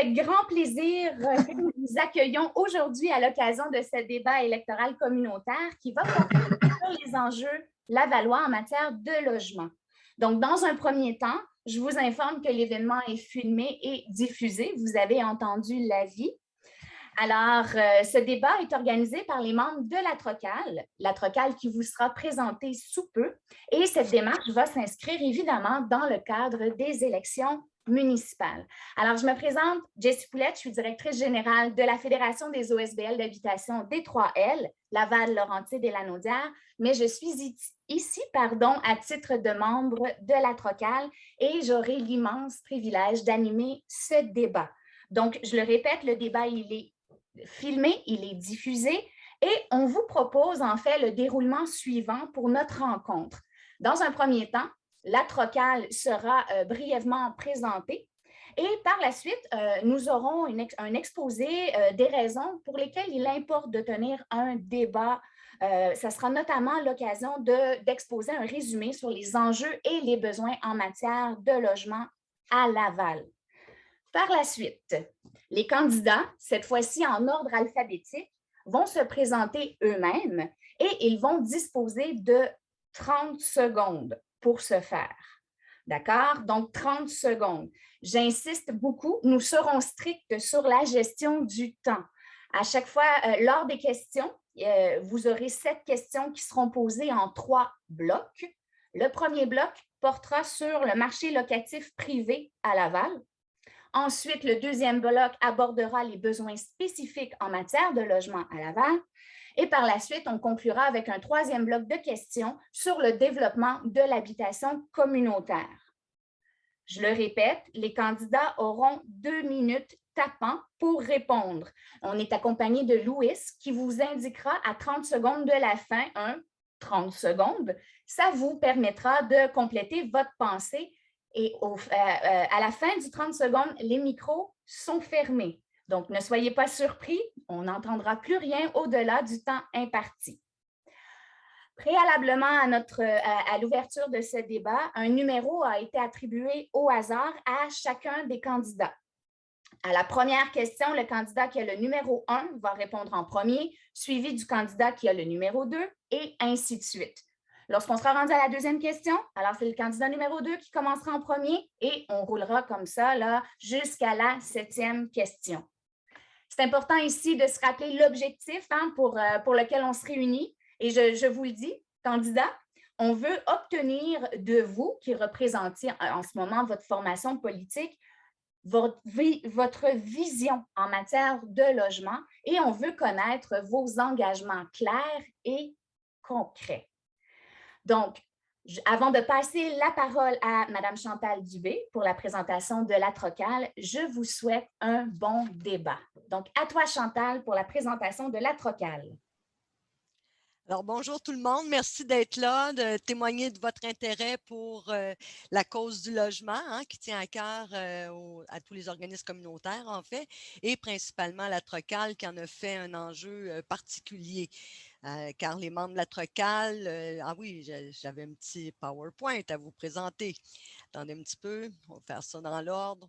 avec grand plaisir que nous vous accueillons aujourd'hui à l'occasion de ce débat électoral communautaire qui va porter sur les enjeux lavallois en matière de logement. Donc, dans un premier temps, je vous informe que l'événement est filmé et diffusé. Vous avez entendu l'avis. Alors, ce débat est organisé par les membres de la Trocale qui vous sera présentée sous peu. Et cette démarche va s'inscrire évidemment dans le cadre des élections municipales. Alors, je me présente, Jessie Poulette, je suis directrice générale de la Fédération des OSBL d'habitation des 3L, Laval, Laurentide et Lanaudière, mais je suis ici à titre de membre de la Trocale et j'aurai l'immense privilège d'animer ce débat. Donc, je le répète, le débat, il est filmé, il est diffusé et on vous propose en fait le déroulement suivant pour notre rencontre. Dans un premier temps, la Trocale sera brièvement présentée et par la suite, nous aurons un exposé des raisons pour lesquelles il importe de tenir un débat. Ça sera notamment l'occasion d'exposer un résumé sur les enjeux et les besoins en matière de logement à Laval. Par la suite, les candidats, cette fois-ci en ordre alphabétique, vont se présenter eux-mêmes et ils vont disposer de 30 secondes pour ce faire. D'accord? Donc, 30 secondes. J'insiste beaucoup, nous serons stricts sur la gestion du temps. À chaque fois, lors des questions, vous aurez 7 questions qui seront posées en 3 blocs. Le premier bloc portera sur le marché locatif privé à Laval. Ensuite, le deuxième bloc abordera les besoins spécifiques en matière de logement à Laval. Et par la suite, on conclura avec un troisième bloc de questions sur le développement de l'habitation communautaire. Je le répète, les candidats auront 2 minutes tapant pour répondre. On est accompagné de Louis qui vous indiquera à 30 secondes de la fin 30 secondes. Ça vous permettra de compléter votre pensée. Et à la fin du 30 secondes, les micros sont fermés. Donc, ne soyez pas surpris, on n'entendra plus rien au-delà du temps imparti. Préalablement à l'ouverture de ce débat, un numéro a été attribué au hasard à chacun des candidats. À la première question, le candidat qui a le numéro 1 va répondre en premier, suivi du candidat qui a le numéro 2 et ainsi de suite. Lorsqu'on sera rendu à la deuxième question, alors c'est le candidat numéro 2 qui commencera en premier et on roulera comme ça là, jusqu'à la 7e question. C'est important ici de se rappeler l'objectif pour lequel on se réunit. Et je vous le dis, candidats, on veut obtenir de vous, qui représentez en ce moment votre formation politique, votre vision en matière de logement et on veut connaître vos engagements clairs et concrets. Donc, avant de passer la parole à Mme Chantal Dubé pour la présentation de la Trocale, je vous souhaite un bon débat. Donc, à toi, Chantal, pour la présentation de la Trocale. Alors, bonjour tout le monde. Merci d'être là, de témoigner de votre intérêt pour la cause du logement, qui tient à cœur à tous les organismes communautaires, en fait, et principalement la Trocale qui en a fait un enjeu particulier. Car les membres de la Trocale, ah oui, j'avais un petit PowerPoint à vous présenter. Attendez un petit peu, on va faire ça dans l'ordre.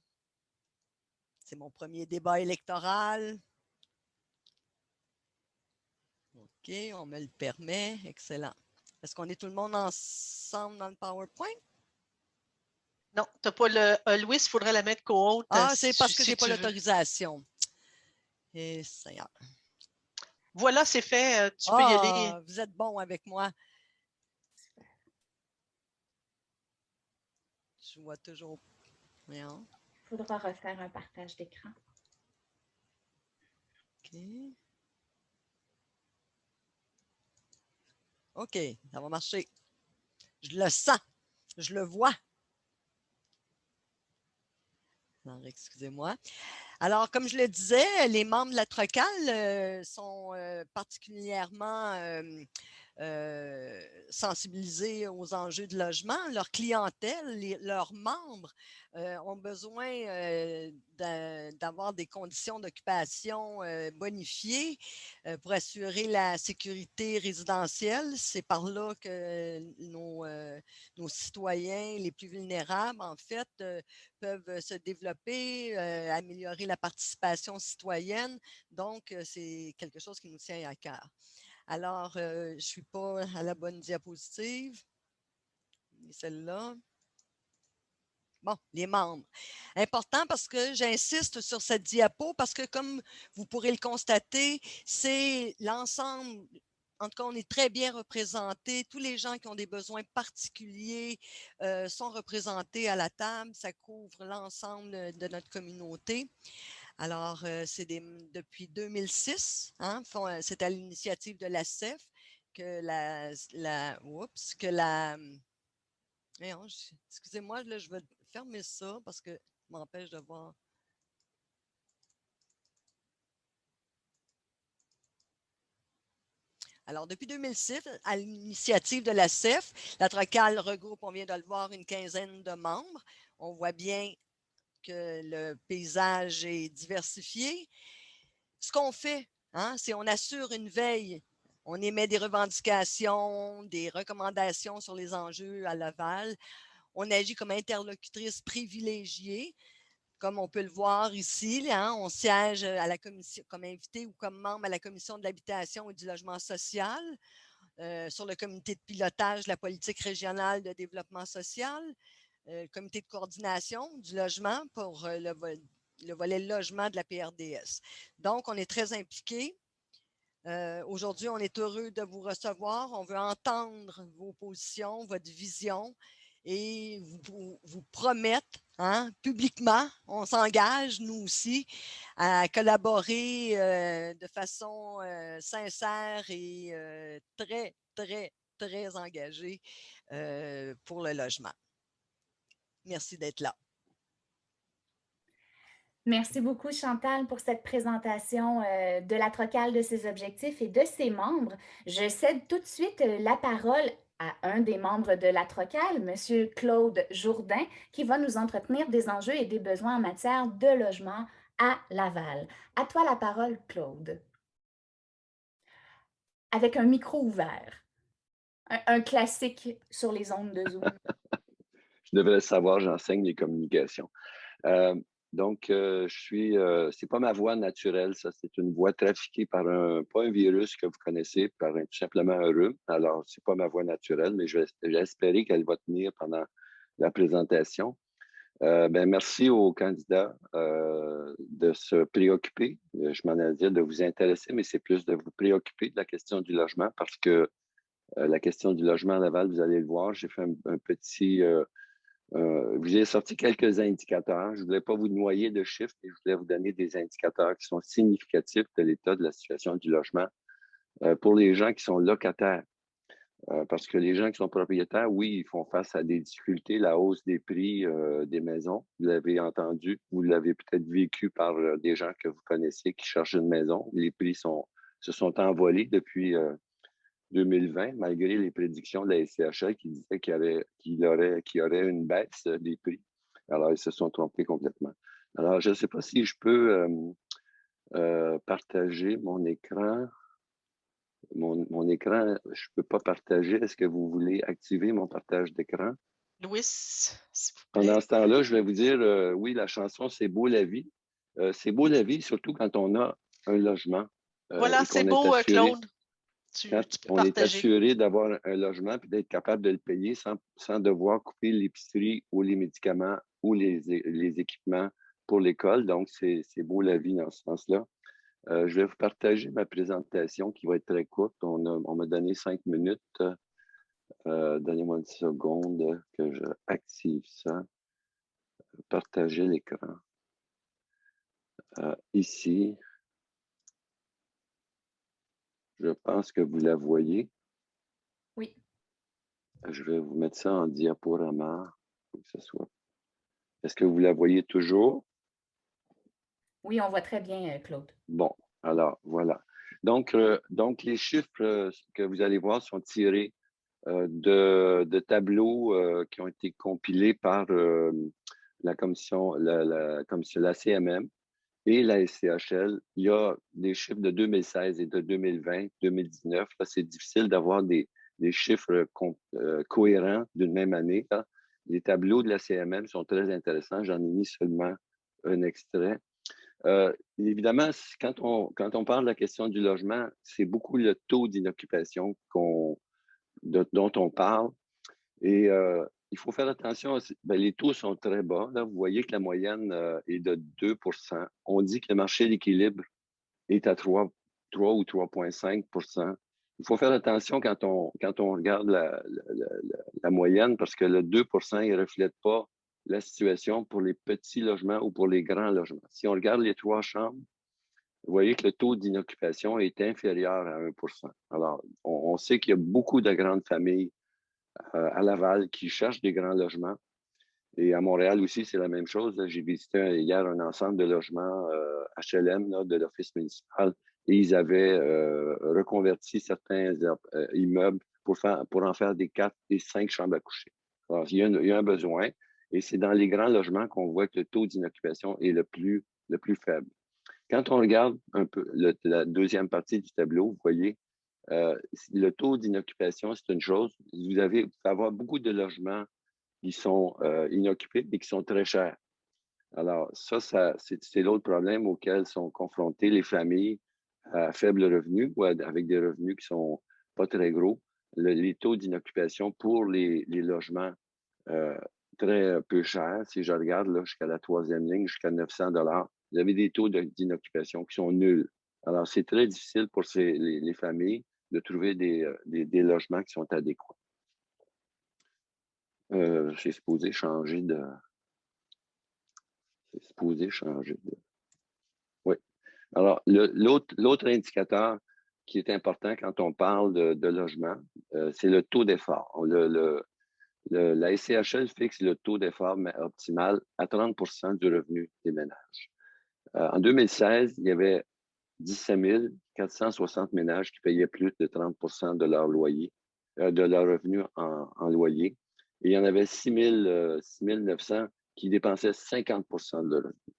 C'est mon premier débat électoral. OK, on me le permet. Excellent. Est-ce qu'on est tout le monde ensemble dans le PowerPoint? Non, tu n'as pas le Louis, il faudrait la mettre co-haute. Ah, c'est parce que je n'ai pas l'autorisation. Et Seigneur. Voilà, c'est fait. Tu peux y aller. Vous êtes bon avec moi. Je vois toujours. Il faudra refaire un partage d'écran. OK. OK, ça va marcher. Je le sens. Je le vois. Alors, excusez-moi. Alors, comme je le disais, les membres de la Trocale sont particulièrement sensibilisés aux enjeux de logement. Leur clientèle, leurs membres ont besoin d'avoir des conditions d'occupation bonifiées pour assurer la sécurité résidentielle. C'est par là que nos nos citoyens les plus vulnérables, en fait, peuvent se développer, améliorer la participation citoyenne. Donc, c'est quelque chose qui nous tient à cœur. Alors, je ne suis pas à la bonne diapositive. Celle-là. Bon, les membres. Important parce que j'insiste sur cette diapo parce que, comme vous pourrez le constater, c'est l'ensemble. En tout cas, on est très bien représentés. Tous les gens qui ont des besoins particuliers sont représentés à la table. Ça couvre l'ensemble de notre communauté. Alors, c'est depuis 2006, hein, c'est à l'initiative de la CEF que excusez-moi, là, je vais fermer ça parce que ça m'empêche de voir. Alors, depuis 2006, à l'initiative de la CEF, la Trocale regroupe, on vient de le voir, une quinzaine de membres. On voit bien que le paysage est diversifié. Ce qu'on fait, hein, c'est qu'on assure une veille. On émet des revendications, des recommandations sur les enjeux à Laval. On agit comme interlocutrice privilégiée, comme on peut le voir ici. Hein, on siège à la commission, comme invité ou comme membre à la commission de l'habitation et du logement social, sur le comité de pilotage de la politique régionale de développement social, le comité de coordination du logement pour le volet logement de la PRDS. Donc, on est très impliqués. Aujourd'hui, on est heureux de vous recevoir. On veut entendre vos positions, votre vision et vous promettre, hein, publiquement, on s'engage, nous aussi, à collaborer de façon sincère et très, très, très engagée pour le logement. Merci d'être là. Merci beaucoup, Chantal, pour cette présentation de la Trocale, de ses objectifs et de ses membres. Je cède tout de suite la parole à un des membres de la Trocale, M. Claude Jourdain, qui va nous entretenir des enjeux et des besoins en matière de logement à Laval. À toi la parole, Claude. Avec un micro ouvert. Un classique sur les ondes de Zoom. Je devrais le savoir, j'enseigne les communications. C'est pas ma voix naturelle, ça, c'est une voix trafiquée par pas un virus que vous connaissez, par tout simplement un rhume. Alors, c'est pas ma voix naturelle, mais j'ai espéré qu'elle va tenir pendant la présentation. Merci aux candidats de se préoccuper, je m'en ai dit, de vous intéresser, mais c'est plus de vous préoccuper de la question du logement parce que la question du logement à Laval, vous allez le voir, j'ai fait un petit... vous avez sorti quelques indicateurs. Je ne voulais pas vous noyer de chiffres, mais je voulais vous donner des indicateurs qui sont significatifs de l'état de la situation du logement pour les gens qui sont locataires. Parce que les gens qui sont propriétaires, oui, ils font face à des difficultés, la hausse des prix des maisons. Vous l'avez entendu, vous l'avez peut-être vécu par des gens que vous connaissez qui cherchent une maison. Les prix se sont envolés depuis 2020, malgré les prédictions de la SCHL qui disaient qu'il y aurait une baisse des prix. Alors, ils se sont trompés complètement. Alors, je ne sais pas si je peux partager mon écran. Mon écran, je ne peux pas partager. Est-ce que vous voulez activer mon partage d'écran? Louis, s'il vous plaît. Pendant ce temps-là, je vais vous dire, oui, la chanson « C'est beau la vie ». C'est beau la vie, surtout quand on a un logement. Voilà, c'est beau, Claude. Quand on est assuré d'avoir un logement et d'être capable de le payer sans devoir couper l'épicerie ou les médicaments ou les équipements pour l'école. Donc, c'est beau la vie dans ce sens-là. Je vais vous partager ma présentation qui va être très courte. On m'a donné 5 minutes. Donnez-moi une seconde que je active ça. Partager l'écran. Ici, je pense que vous la voyez. Oui. Je vais vous mettre ça en diaporama pour que ce soit. Est-ce que vous la voyez toujours? Oui, on voit très bien, Claude. Bon, alors voilà. Donc les chiffres que vous allez voir sont tirés de tableaux qui ont été compilés par la commission, la CMM et la SCHL. Il y a des chiffres de 2016 et de 2020, 2019. Là, c'est difficile d'avoir des des chiffres cohérents d'une même année. Là. Les tableaux de la CMM sont très intéressants. J'en ai mis seulement un extrait. Évidemment, quand on parle de la question du logement, c'est beaucoup le taux d'inoccupation dont on parle. Et il faut faire attention, les taux sont très bas. Là, vous voyez que la moyenne est de 2 %. On dit que le marché d'équilibre est à 3 ou 3,5 %. Il faut faire attention quand on regarde la moyenne parce que le 2 % il ne reflète pas la situation pour les petits logements ou pour les grands logements. Si on regarde les 3 chambres, vous voyez que le taux d'inoccupation est inférieur à 1 %. Alors, on sait qu'il y a beaucoup de grandes familles à Laval qui cherchent des grands logements. Et à Montréal aussi, c'est la même chose. J'ai visité hier un ensemble de logements HLM là, de l'Office municipal et ils avaient reconverti certains immeubles pour en faire des 4 et 5 chambres à coucher. Alors, il y a un besoin et c'est dans les grands logements qu'on voit que le taux d'inoccupation est le plus faible. Quand on regarde un peu la deuxième partie du tableau, vous voyez, le taux d'inoccupation, c'est une chose. Vous pouvez avoir beaucoup de logements qui sont inoccupés et qui sont très chers. Alors, ça c'est l'autre problème auquel sont confrontées les familles à faible revenu ou avec des revenus qui ne sont pas très gros. Les taux d'inoccupation pour les logements très peu chers, si je regarde là, jusqu'à la troisième ligne, jusqu'à 900 $, vous avez des taux d'inoccupation qui sont nuls. Alors, c'est très difficile pour les familles de trouver des logements qui sont adéquats. C'est supposé changer de... Oui. Alors, l'autre indicateur qui est important quand on parle de logement, c'est le taux d'effort. La SCHL fixe le taux d'effort optimal à 30 % du revenu des ménages. En 2016, il y avait 17 460 ménages qui payaient plus de 30 % de leur loyer, de leur revenu en loyer. Et il y en avait 6 900 qui dépensaient 50 % de leur revenu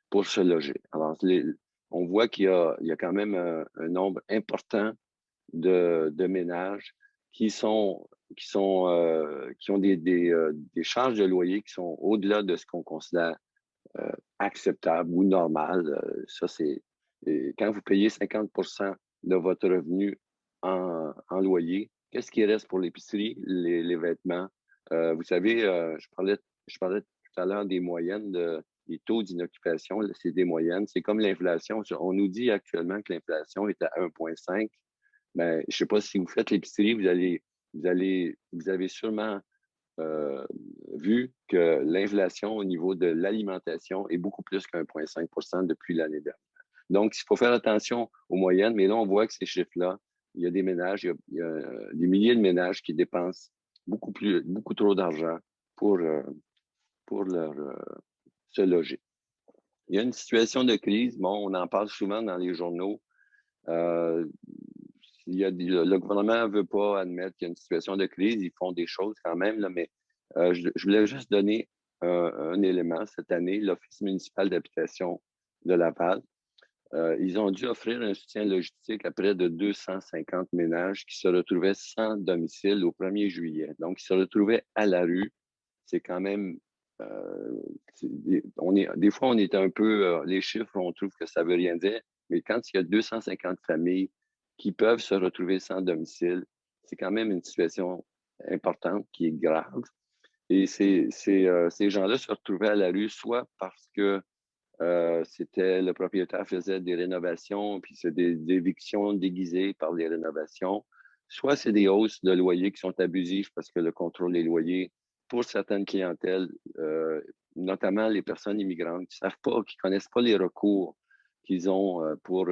pour se loger. Alors, on voit qu'il y a quand même un nombre important de ménages qui ont des charges de loyer qui sont au-delà de ce qu'on considère acceptable ou normal. Ça, c'est quand vous payez 50 % de votre revenu en loyer, qu'est-ce qui reste pour l'épicerie, les vêtements? Vous savez, je parlais tout à l'heure des moyennes, des taux d'inoccupation, c'est des moyennes. C'est comme l'inflation. On nous dit actuellement que l'inflation est à 1,5. Ben, je ne sais pas si vous faites l'épicerie, vous avez sûrement vu que l'inflation au niveau de l'alimentation est beaucoup plus qu'1,5 % depuis l'année dernière. Donc, il faut faire attention aux moyennes, mais là, on voit que ces chiffres-là, il y a des ménages, il y a des milliers de ménages qui dépensent beaucoup trop d'argent pour se loger. Il y a une situation de crise. Bon, on en parle souvent dans les journaux. Le gouvernement ne veut pas admettre qu'il y a une situation de crise. Ils font des choses quand même, là, mais je voulais juste donner un élément. Cette année, l'Office municipal d'habitation de Laval, ils ont dû offrir un soutien logistique à près de 250 ménages qui se retrouvaient sans domicile au 1er juillet. Donc, ils se retrouvaient à la rue. C'est quand même... des fois, on est un peu... les chiffres, on trouve que ça ne veut rien dire, mais quand il y a 250 familles qui peuvent se retrouver sans domicile, c'est quand même une situation importante qui est grave. Et ces gens-là se retrouvaient à la rue soit parce que le propriétaire faisait des rénovations, puis c'est des évictions déguisées par les rénovations, soit c'est des hausses de loyers qui sont abusives parce que le contrôle des loyers, pour certaines clientèles, notamment les personnes immigrantes qui ne savent pas, qui ne connaissent pas les recours qu'ils ont pour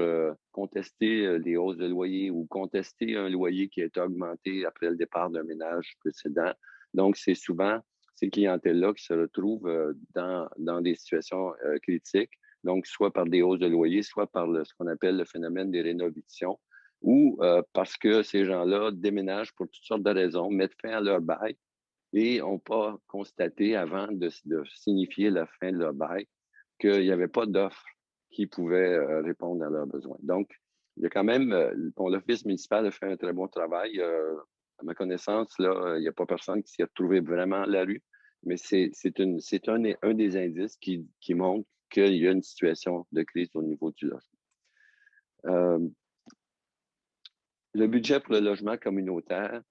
contester les hausses de loyer ou contester un loyer qui a été augmenté après le départ d'un ménage précédent. Donc, c'est souvent ces clientèles-là qui se retrouvent dans des situations critiques, donc soit par des hausses de loyer, soit par ce qu'on appelle le phénomène des rénovictions, ou parce que ces gens-là déménagent pour toutes sortes de raisons, mettent fin à leur bail et n'ont pas constaté avant de signifier la fin de leur bail qu'il n'y avait pas d'offre qui pouvait répondre à leurs besoins. Donc, il y a quand même, l'Office municipal a fait un très bon travail À ma connaissance, là, il n'y a pas personne qui s'est retrouvé vraiment à la rue, mais c'est un des indices qui montre qu'il y a une situation de crise au niveau du logement. Le budget pour le logement communautaire,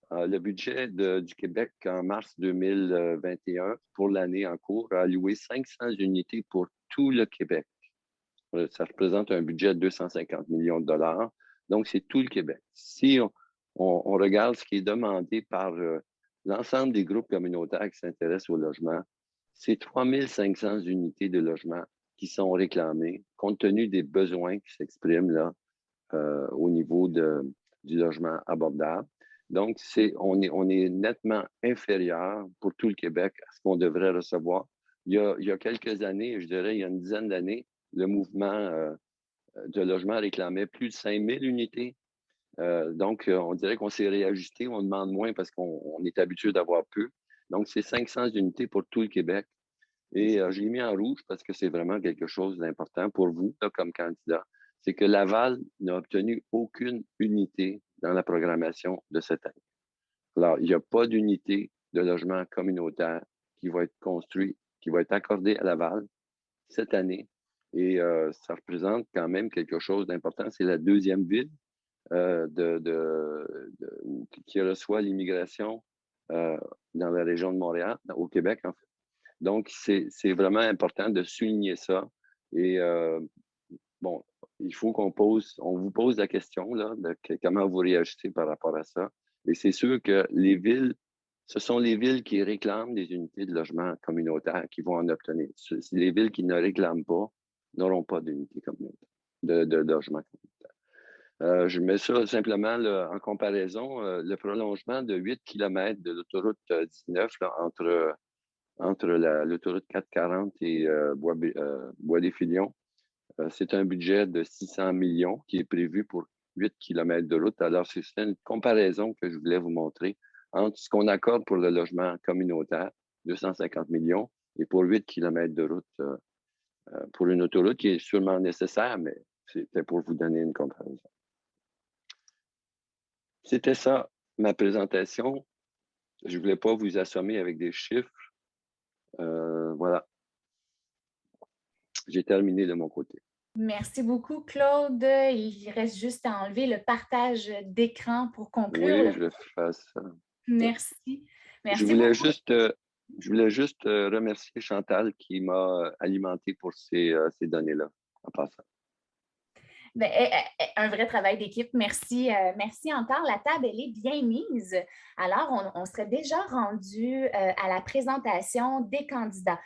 le budget du Québec en mars 2021 pour l'année en cours a alloué 500 unités pour tout le Québec. Ça représente un budget de 250 millions de dollars. Donc, c'est tout le Québec. Si on regarde ce qui est demandé par l'ensemble des groupes communautaires qui s'intéressent au logement, c'est 3 500 unités de logement qui sont réclamées compte tenu des besoins qui s'expriment là au niveau du logement abordable. Donc, on est nettement inférieur pour tout le Québec à ce qu'on devrait recevoir. Il y a quelques années, je dirais il y a une dizaine d'années, le mouvement de logement réclamait plus de 5 000 unités. Donc, on dirait qu'on s'est réajusté, on demande moins parce qu'on est habitué d'avoir peu. Donc, c'est 500 unités pour tout le Québec. Et je l'ai mis en rouge parce que c'est vraiment quelque chose d'important pour vous là, comme candidat. C'est que Laval n'a obtenu aucune unité dans la programmation de cette année. Alors, il n'y a pas d'unité de logement communautaire qui va être construite, qui va être accordée à Laval cette année. Et ça représente quand même quelque chose d'important. C'est la deuxième ville qui reçoit l'immigration dans la région de Montréal, au Québec, en fait. Donc, c'est vraiment important de souligner ça. Et bon, il faut on vous pose la question là, de comment vous réagissez par rapport à ça. Et c'est sûr que ce sont les villes qui réclament des unités de logement communautaire qui vont en obtenir. Les villes qui ne réclament pas n'auront pas d'unité communautaire, de logement communautaire. Je mets ça simplement là, en comparaison, le prolongement de 8 km de l'autoroute 19 là, entre l'autoroute 440 et Bois-des-Filions. C'est un budget de 600 millions qui est prévu pour 8 km de route. Alors, c'est une comparaison que je voulais vous montrer entre ce qu'on accorde pour le logement communautaire, 250 millions, et pour 8 km de route pour une autoroute qui est sûrement nécessaire, mais c'était pour vous donner une comparaison. C'était ça, ma présentation. Je ne voulais pas vous assommer avec des chiffres. Voilà. J'ai terminé de mon côté. Merci beaucoup, Claude. Il reste juste à enlever le partage d'écran pour conclure. Oui, je vais faire ça. Merci. Merci je voulais beaucoup. juste remercier Chantal qui m'a alimenté pour ces données-là, en passant. Bien, un vrai travail d'équipe. Merci. Merci encore. La table, elle est bien mise. Alors, on serait déjà rendu à la présentation des candidats.